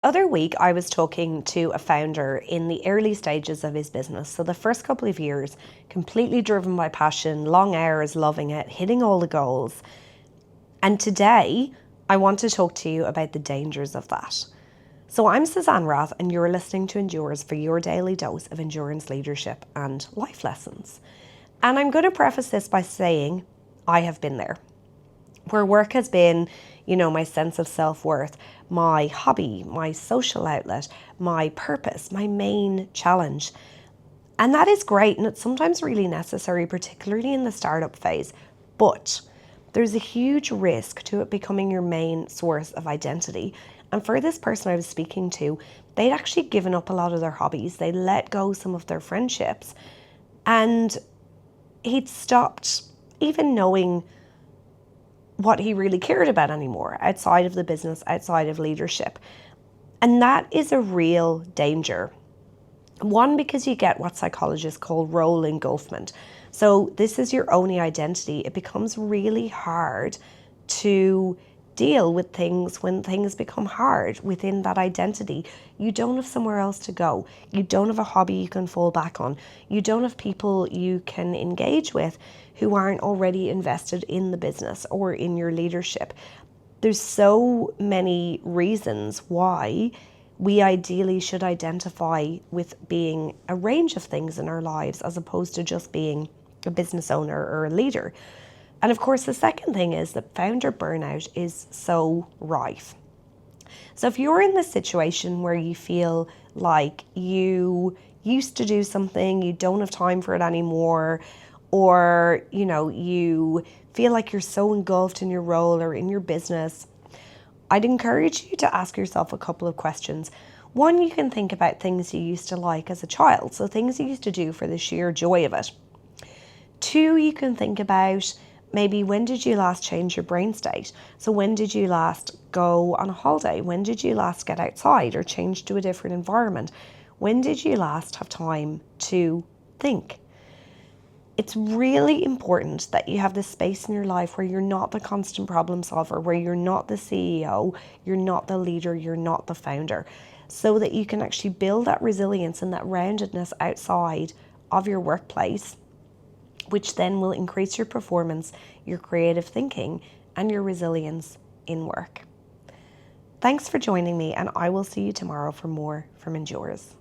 Other week, I was talking to a founder in the early stages of his business. So the first couple of years, completely driven by passion, long hours, loving it, hitting all the goals. And today, I want to talk to you about the dangers of that. So I'm Suzanne Rath, and you're listening to Endures for your daily dose of endurance, leadership, and life lessons. And I'm going to preface this by saying I have been there, where work has been, my sense of self-worth, my hobby, my social outlet, my purpose, my main challenge. And that is great, and it's sometimes really necessary, particularly in the startup phase. But there's a huge risk to it becoming your main source of identity. And for this person I was speaking to, they'd actually given up a lot of their hobbies. They let go some of their friendships. And he'd stopped even knowing what he really cared about anymore outside of the business, outside of leadership. And that is a real danger. One, because you get what psychologists call role engulfment. So this is your only identity. It becomes really hard to deal with things when things become hard within that identity. You don't have somewhere else to go. You don't have a hobby you can fall back on. You don't have people you can engage with who aren't already invested in the business or in your leadership. There's so many reasons why we ideally should identify with being a range of things in our lives as opposed to just being a business owner or a leader. And of course, the second thing is that founder burnout is so rife. So if you're in this situation where you feel like you used to do something, you don't have time for it anymore, or you feel like you're so engulfed in your role or in your business, I'd encourage you to ask yourself a couple of questions. One, you can think about things you used to like as a child, so things you used to do for the sheer joy of it. Two, you can think about maybe when did you last change your brain state? So when did you last go on a holiday? When did you last get outside or change to a different environment? When did you last have time to think? It's really important that you have this space in your life where you're not the constant problem solver, where you're not the CEO, you're not the leader, you're not the founder, so that you can actually build that resilience and that roundedness outside of your workplace, which then will increase your performance, your creative thinking, and your resilience in work. Thanks for joining me, and I will see you tomorrow for more from Endures.